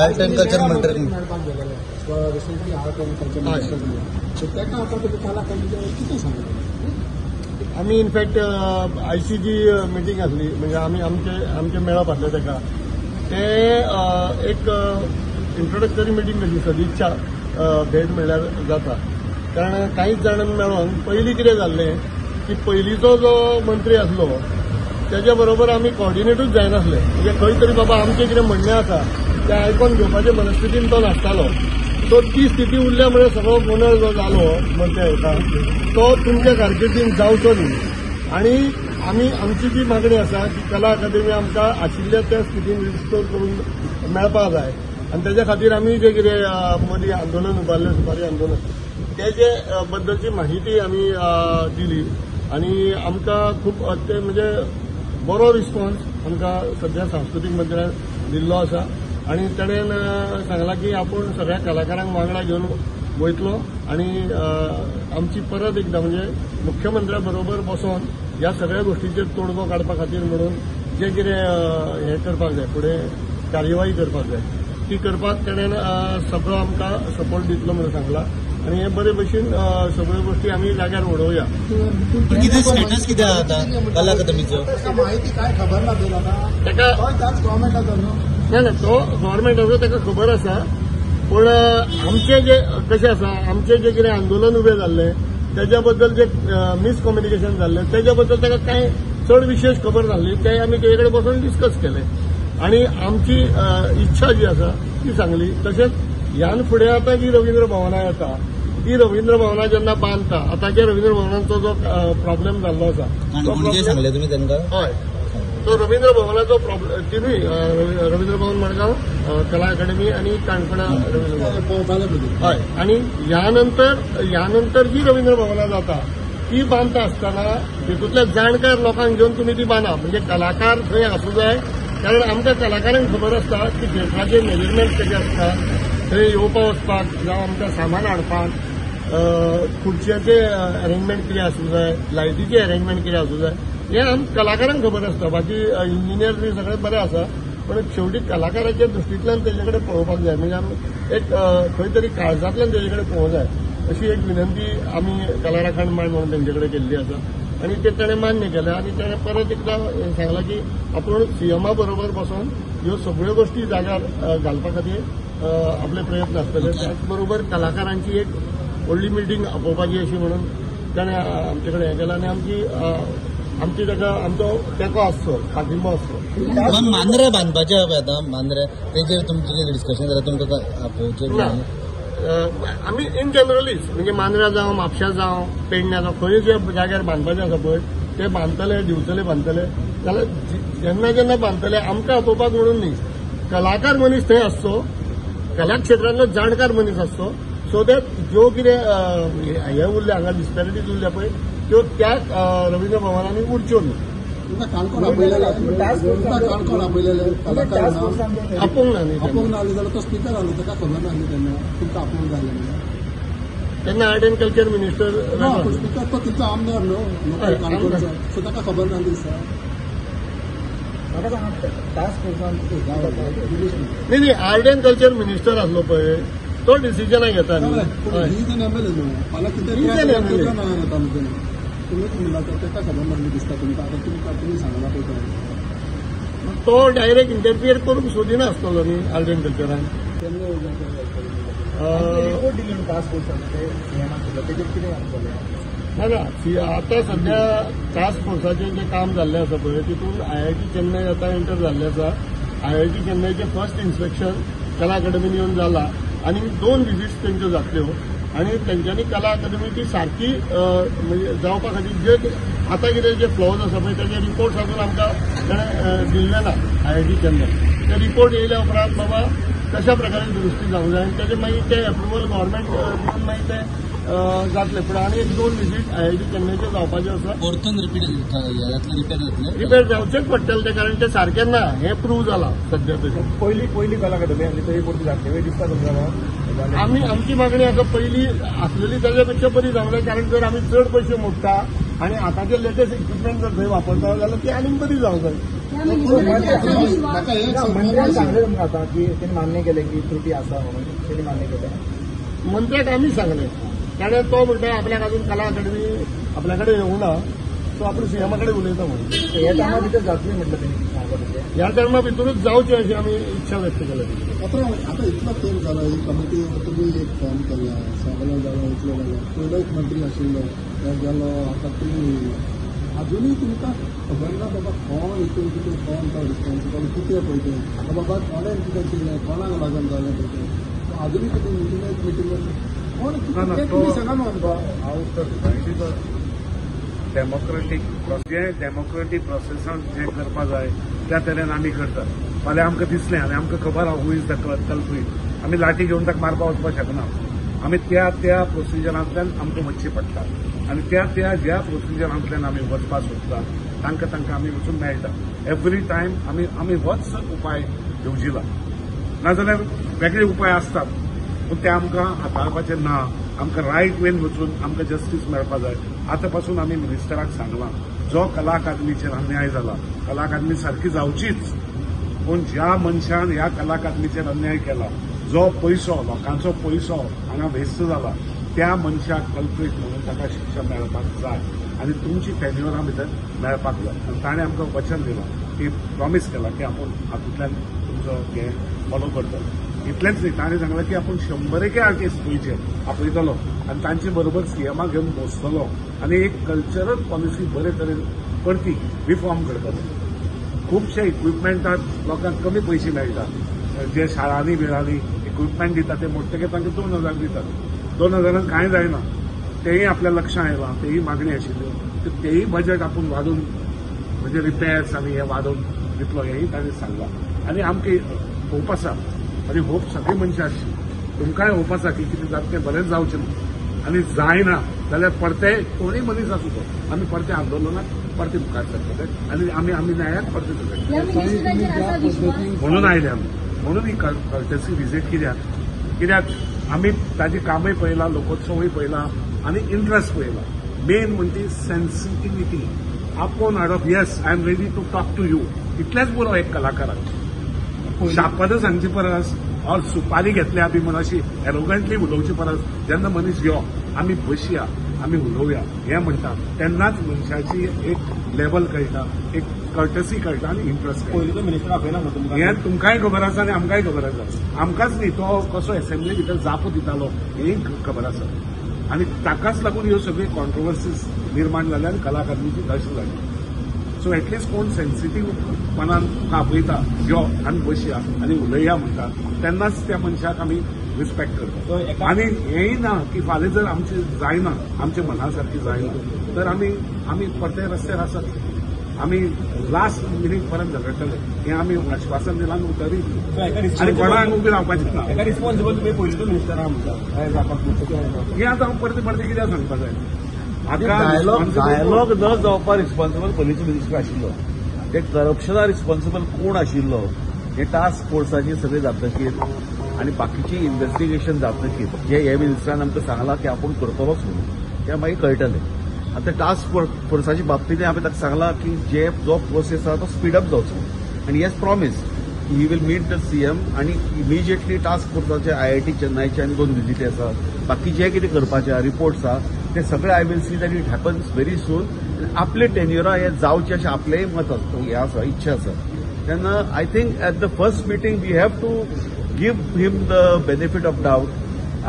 Art end culture मंत्री recently art end culture आम्ही in fact आयसीजी meeting आसली म्हणजे आम्ही आमचे मेळप आसले तेका ते एक इंट्रोडक्टरी मिटींग कशी सदिच्छा भेट म्हणल्यार जाता कारण कांयच जाणांनी मेळोन पयलीं कितें जाल्लें की पयलींचो जो मंत्री आसलो तेज्या बरोबर आमी कॉर्डिनेटूच जायनासले म्हणजे खंय तरी बाबा आमचें कितें म्हणणें आसा तें आयकून घेवपाचे मनस्थितीन तो नासतालो तो ती स्थिती उरल्यामुळे सगळो गोंधळ जो जालो मंत्री हेका तो तुमच्या कारकिर्दीन जावचो न्ही आणि आमी आमची जी मागणी आसा की कला अकादमी आमकां आशिल्ल्या त्या स्थितीन रिस्टोर करून मेळपाक जाय आनी तेज्या खातीर आमी जे कितें मदीं आंदोलन उबारलें सुपारी आंदोलन तेजे बद्दलची माहिती आमी दिली आनी आमकां खूब ते म्हणजे बरो रिस्पॉन्स आमकां सद्या सांस्कृतीक मंत्र्यान दिल्लो आसा आणि ताणेन सांगलां की आपूण सगळ्या कलाकारांक वांगडा घेवन वयतलो आणि आमची परत एकदा म्हणजे मुख्यमंत्र्या बरोबर बसोन ह्या सगळ्या गोष्टीचेर तोडगो काडपा खातीर म्हणून जे कितें हें करपाक जाय फुडें कार्यवाही करपाक जाय ती करपाक ताणेन सगळो आमकां सपोर्ट दितलो म्हणून सांगला आणि हे बरे भशेन सगळ्यो गोष्टी आमी जाग्यार उडोवया. कितें स्टेटस कितें आसा कला अकादमीचो माहिती काय खबर ना ताका गव्हर्मेंटाचो ना तो गव्हर्मेंटाचो ताका खबर आसा पूण आमचे जे कशें आसा आमचे जे कितें आंदोलन उबें जाल्लें तेज्या बद्दल जे मिसकम्युनिकेशन जाल्लें तेज्या बद्दल ताका कांय चड विशेष खबर नासली ते आमी तेजे कडेन बसून डिस्कस केलें आणि आमची इच्छा जी आसा ती सांगली तशेंच ह्यान फुडें आतां जी रवींद्र भवनां येता ती रवींद्र भवनां जेन्ना बांदता आतांच्या रवींद्र भवनांचो जो प्रॉब्लेम जाल्लो आसा म्हणजे सांगले तुमी तांकां हय तो रवींद्र भवनाचो प्रॉब्लेम तिनूय रवींद्र भवन मडगांव कला अकादमी आणि काणकोणा रवींद्र भवन हय आणि ह्यानंतर जी रवींद्र भवनां जाता ती बांदता आसतना तितूंतल्या जाणकार लोकांक घेवन तुमी ती बांदा म्हणजे कलाकार थंय आसूं जाय कारण आमकां कलाकारांक खबर आसता की थिएटराचे मेजरमेंट कशें आसता थंय येवपा वचपाक जावं आमकां सामान हाडपाक खुर्च्यांचे अरेंजमेंट कितें आसूं जाय लायटीचें अरेंजमेंट कितें आसूं जाय हें आमकां कलाकारांक खबर आसता बाकी इंजिनियर बी सगळें बरें आसा पण शेवटी कलाकाराच्या दृश्टींतल्यान तेजे कडेन पळोवपाक जाय म्हणजे आमी एक खंय तरी काळजांतल्यान तेजे कडेन पळोवंक जाय अशी एक विनंती आमी कला राखण मांड म्हणून तेंचे कडेन केल्ली आसा आणि ते ताणें मान्य केलें आणि ताणें परत एकदां सांगलां की आपूण सीएमा बरोबर बसून ह्यो सगळ्यो गोष्टी जाग्यार घालपा खातीर आपले प्रयत्न आसतले त्याच बरोबर कलाकारांची एक व्हडली मिटींग आपोवपाची अशी म्हणून ताणें आमचे कडेन हें केलां आनी आमची ताका आमचो तेंको आसचो पाठिंबो आसचो. मांद्रे बांदपाचें आतां मांद्रे तेजेर तुमचें डिस्कशन जाल्यार तुमकां आपोवचें आमी इन जनरलीच म्हणजे मांद्रा जावं म्हापशा जावं पेडण्या जावं खंय जे जाग्यार बांदपाचें आसा पळय ते बांदतले दिवचले बांदतले जाल्यार जेन्ना बांदतले आमकां आपोवपाक म्हणून न्ही कलाकार मनीस थंय आसचो कला क्षेत्रांतलो जाणकार मनीस आसचो सो दॅट ज्यो कितें हे उरले हांगा डिस्पॅरिटीज उरल्या पळय त्यो त्या रवींद्र भवनांनी उरच्यो न्ही. आपोवंक ना न्ही जाल्यार तो स्पिकर जालो ताका खबर नासली तेन्ना तुमकां आपोवंक जाय तेन्ना art end culture minister speaker तो तिचो आमदार न्हू काणकोणचो सो ताका खबर नासली सर नाही आर्ट एंड कल्चर मिनिस्टर आसलो पळय तो डिसिजनाक घेता न्ही एमएलए न्हू फाल्यां कितें तुमीच म्हणला ताका खबर नासली दिसता तुमकां आतां तुमी सांगला पळय तो डायरेक्ट इंटरफियर करूंक सोदिना आसतलो न्ही आर्ट एंड कल्चरान ना आता सध्या टास्क फोर्साचें जें काम जाल्लें आसा पळय तितून IIT चेन्नई आतां एंटर जाल्लें आसा IIT चेन्नईचें फर्स्ट इन्स्पेक्शन कला अकादमीन येवन जालां आनी 2 विजिट्स तेंच्यो जातल्यो आणि त्यांच्यानी कला अकादमी ती सारखी म्हणजे जावपा खातीर जे आतां कितें जे फ्लॉज आसा पळय तेजे रिपोर्ट्स अजून आमकां ताणें दिल्ले ना IIT चेन्नई ते रिपोर्ट येयल्या उपरांत बाबा कशा प्रकारे दुरुस्ती जावंक जाय आनी तेजे मागीर ते एप्रुवल गव्हर्मेंट दिवन मागीर ते जातले पूण आनी एक 2 विजीट IIT चेन्नईचे जावपाचे आसा परतून रिपेर जावचेच पडटले ते कारण ते सारकें ना हें प्रूव जालां सध्या तशें पयली कला अकादमी आनी थंय परती जातले दिसता तुमकां आमी आमची मागणी आसा पयली आसलेली ताज्या पेक्षा बरी जावंक जाय कारण जर आमी चड पयशे मोडटा आनी आतांचे लेटेस्ट इक्विपमेंट जर थंय वापरता जाल्यार ती आनीक बरी जावंक जाय मंत्र्यान सांगले तुमकां आतां की त्यांनी मान्य केले की त्रुटी आसा म्हणून त्यांनी मान्य केले. मंत्र्याक आम्ही सांगले त्याने तो म्हणटा आपल्याक अजून कला अकादमी आपल्याकडे येऊ ना तो आपण सीएमाकडे उलयता म्हणून हे टायमा भितर जातली म्हटलं त्यांनी सांगता तशें. या टायमा भितरूच जावचे अशी आम्ही इच्छा व्यक्त केली. आता इतलो तेल जाला ही कमिटी तुम्ही एक फॉर्म केला सगळ्या जालो इतलो जालो पयलो एक मंत्री आशिल्लो तो गेलो आतां तुमी अजूनही तुमकां खबर ना बाबा कोण हितून कितें कोण तो रिस्पॉन्सिबल कितें पळय तें बाबा कोणें कितें केलें कोणाक लागून जालें पळय तें अजूनही कितें मिटींग कोण कितें तुमी सांगा न्हू हांव सोसायटीचो डेमोक्रेटीक प्रोसेसान जें करपा जाय त्या तरेन आमी करतात. फाल्यां आमकां दिसलें आनी आमकां खबर आहा हू इज द कल्प्रीट आमी लाठी घेवन ताका मारपाक वचपाक शकना. आमी त्या प्रोसिजरांतल्यान आमकां वचचें पडटा आनी ज्या प्रोसिजरांतल्यान आमी वचपाक सोदता तांकां आमी वचून मेळटा. एवरी टायम आमी होच उपाय घेवजिला. नाजाल्यार वेगळे उपाय आसतात पूण ते आमकां हाताळपाचे ना. आमकां रायट वेन वचून आमकां जस्टीस मेळपा जाय. आतां पासून आमी मिनिस्टराक सांगलां जो कला अकादमीचेर अन्याय जाला कला अकादमी सारकी जावचीच पूण ज्या मनशान ह्या कला अकादमीचेर अन्याय केला जो पयसो लोकांचो पयसो हांगा वेस्ट जाला त्या मनशाक कल्प्रीट म्हणून ताका शिक्षा मेळपाक जाय आनी तुमची टेन्युअरा भितर मेळपाक जाय. आनी ताणें आमकां वचन दिलां की प्रॉमीस केला की आपूण हातूंतल्यान तुमचो हें फॉलो करतलो. इतलेंच न्ही ताणें सांगलां की आपूण 100 आर्टिस्ट गोंयचे आपयतलो आनी तांचे बरोबर सीएमाक घेवन बसतलो आनी एक कल्चरल पॉलिसी बरे तरेन परती रिफॉर्म करतलो. खुबशे इक्विपमेंटाक लोकांक कमी पयशे मेळटा जे शाळांनी बिळांनी इक्विपमेंट दितात ते मोठे तांकां 2000 दितात. 2000 कांय जायना. तेही आपल्या लक्षांत येयलां तेही मागणी आशिल्ल्यो तेही बजेट आपूण वाडोवन म्हणजे रिपेर्स आनी हे वाडोवन दितलो हेही ताणें सांगलां. आनी आमकां होप आसा आनी होप सगळीं मनशां आसची. तुमकांय होप आसा की कितें जाता तें बरेंच जावचें ना आनी जायना जाल्यार परते कोणूय मनीस आसूं तो आमी परते आंदोलनाक परते मुखार सरतले आनी आमी न्यायाक परते म्हणून आयले आमी. म्हणून ही कर्टेसी विजीट कित्याक आमी ताजी कामय पळयलां लोकोत्सवूय पळयला आनी इंट्रस्ट पळयला. मेन म्हणजे सेन्सिटिव्हिटी आपूण हाडप yes I am ready to talk to you इतलेंच पुरो एक कलाकाराक. शापदां सांगचे परस और सुपारी घेतल्या बी म्हणून अशी एरोगंटली उलोवचे परस जेन्ना मनीस यो आमी बसया आमी उलोवया हें म्हणटा तेन्नाच मनशाची एक लेवल कळटा एक कर्टसी कळटा आनी इंट्रस्ट कळटा. मिनिस्टर आपयना हें तुमकांय खबर आसा आनी आमकांय खबर आसा. आमकांच न्ही तो कसो असेंब्ली भितर जापो दितालो हेंय खबर आसा आनी ताकाच लागून ह्यो सगळ्यो कॉन्ट्रोवर्सीज निर्माण जाल्या आनी कला अकादमीची दश जाली. सो एटलिस्ट कोण सेन्सिटीव मनान आपयता यो आनी बसया आनी उलया म्हणटा तेन्नाच त्या मनशाक आमी रिस्पेक्ट करता. आनी हेंय ना की फाल्यां जर आमचें जायना आमच्या मना सारकी जायना तर आमी परते रस्त्यार आसात. आमी लास्ट मिनीट पर्यंत झगडटले हें आमी आश्वासन दिलां न्हू तरी आनी कोणाक उबी रावपाचें ना. रिस्पॉन्सिबल तुमी पयलीं मिनिस्टर आहा म्हणटा हें आतां हांव परते कित्याक सांगपा जाय. डायलॉग न जावपा रिस्पॉन्सिबल पोलीस मिनिस्टर आशिल्लो ते करप्शना रिस्पॉन्सिबल कोण आशिल्लो हे टास्क फोर्साची सगळे जातकीर आनी बाकीची इन्व्हेस्टिगेशन जातकीर जे हे मिनिस्टरान आमकां सांगलां की आपूण करतलोच म्हणून तें मागीर कळटलें. आतां टास्क फोर्साची बाबतींत हांवें ताका सांगलां की जो प्रोसेस आसा तो स्पीड अप जावचो आनी yes promise he will meet the CM आनी इमिजिएटली टास्क फोर्साचे IIT चेन्नईचे आनी 2 विजीटी आसा बाकी जे कितें करपाचे रिपोर्ट्स आसा ते सगळे I will see that it happens very soon. आपले टेन्युरा हे जावचे अशें आपलेंय मत हे आसा इच्छा आसा तेन्ना I think at the first meeting we have to give him the benefit of doubt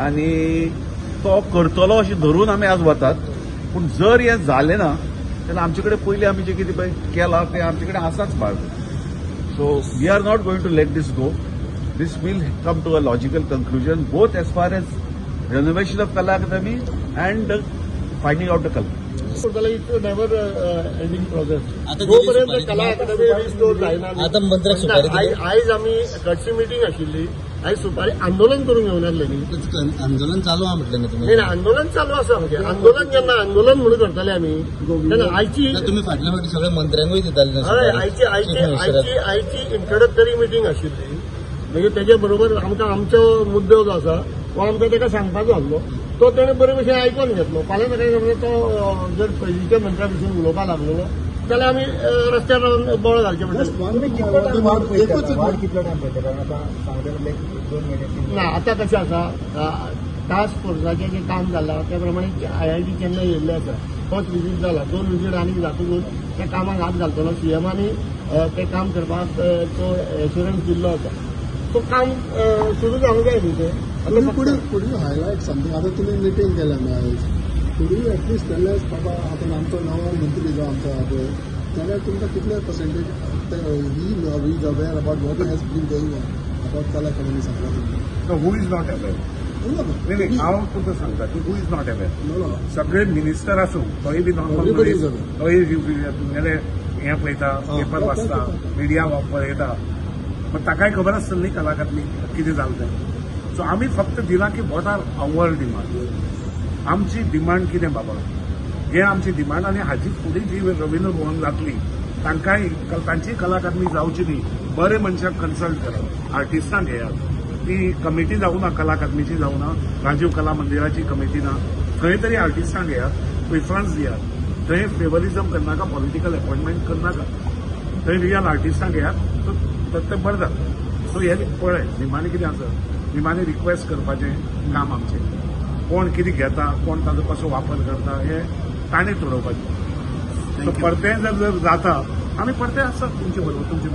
आनी तो करतलो अशें धरून आमी आज वतात. पूण जर हें जालें ना जाल्यार आमचे कडेन पयलीं आमी जें कितें पळय केलां तें आमचे कडेन आसाच बाळ. So we are not going to let this go. This will come to a logical conclusion both as far as renovation of Kala Akademi and finding out the culprit. It's never ending process. आता जोपर्यंत कला अकादमी restore जायना आता मंत्र्याक सुपारी दिली. आयज आमी कडची मिटींग आशिल्ली आयज सुपारी आंदोलन करून घेवन येल्ले न्ही. आंदोलन चालू आहा म्हटलं ना तुम्ही. नाही आंदोलन चालू आसा म्हणजे आंदोलन जेन्ना आंदोलन म्हणून करतले आमी तेन्ना आयची तुम्ही फाटल्या फाटी सगळ्या मंत्र्यांकूय दिताले हय आयची इंट्रोडक्टरी मिटींग आशिल्ली म्हणजे तेजे बरोबर आमकां आमचो मुद्दो जो आसा तो आमकां ताका सांगपाचो आसलो तो तेणें बरे भशेन आयकून घेतलो. फाल्यां सकाळीं समजा तो जर पयलींच्या मंत्र्या भशेन उलोवपाक लागलो जाल्यार आमी रस्त्यार रावन बोवाळ घालचे पडटले. तुम्ही कितलो टायम वाट एकूच पळयता वाट कितलो टायम पळयता कारण आता सांगले म्हटले 2 महिने ना आतां कशें आसा टास्क फोर्साचें जें काम जालां त्या प्रमाणे IIT चेन्नई येयल्ले आसा. फर्स्ट विजीट जाला 2 विजीट आनीक जातकूच त्या कामाक हात घालतलो. सीएमानी तें काम करपाक तो एश्युरन्स दिल्लो आसा. तो काम सुरू जावंक जाय न्ही तें. पुढे हायलायट समथींग आता तुम्ही मिटींग केल्या मॅच पुढे ऍटलिस्ट केल्यास बाबा आता आमचो नवो मंत्री जो आमचा पळय जाल्यार तुमकां कितले percentage he is aware about what has been going on about Kala Academy सांगता तुम्ही. Who is not aware. नाही हांव तुका सांगता की हू इज नॉट अवेअर. सगळे मिनिस्टर आसूं तोय बी नॉर्मल मनीस तोय तुमगेले हें पळयता पेपर वाचता मिडिया पळयता पण ताकाय खबर आसतली न्ही कला अकादमी कितें जालें तें. सो आमी फक्त दिलां की वॉट आर आवर डिमांड. आमची डिमांड कितें बाबा हे आमची डिमांड आनी हाची फुडें जी रवींद्र भवन जातली तांकांय तांची कला अकादमी जावची न्ही. बरे मनशाक कन्सल्ट करप आर्टिस्टांक घेयात. ती कमिटी जावं ना कला अकादमीची जावं ना राजीव कला मंदिराची कमिटी ना थंय तरी आर्टिस्टांक घेयात प्रिफरन्स दियात. थंय फेवरिझम करनाका पॉलिटिकल अपॉइंटमेंट करनाका थंय रियल आर्टिस्टांक घेयात तर तें बरें जाता. सो हे पळय निमाणे कितें आसा निमाणे रिक्वेस्ट करपाचें काम आमचें. कोण कितें घेता कोण ताजो कसो वापर करता हे ताणें थारावपाचें. सो परतें जर जाता आमी परते आसतात तुमचे बरोबर तुमचे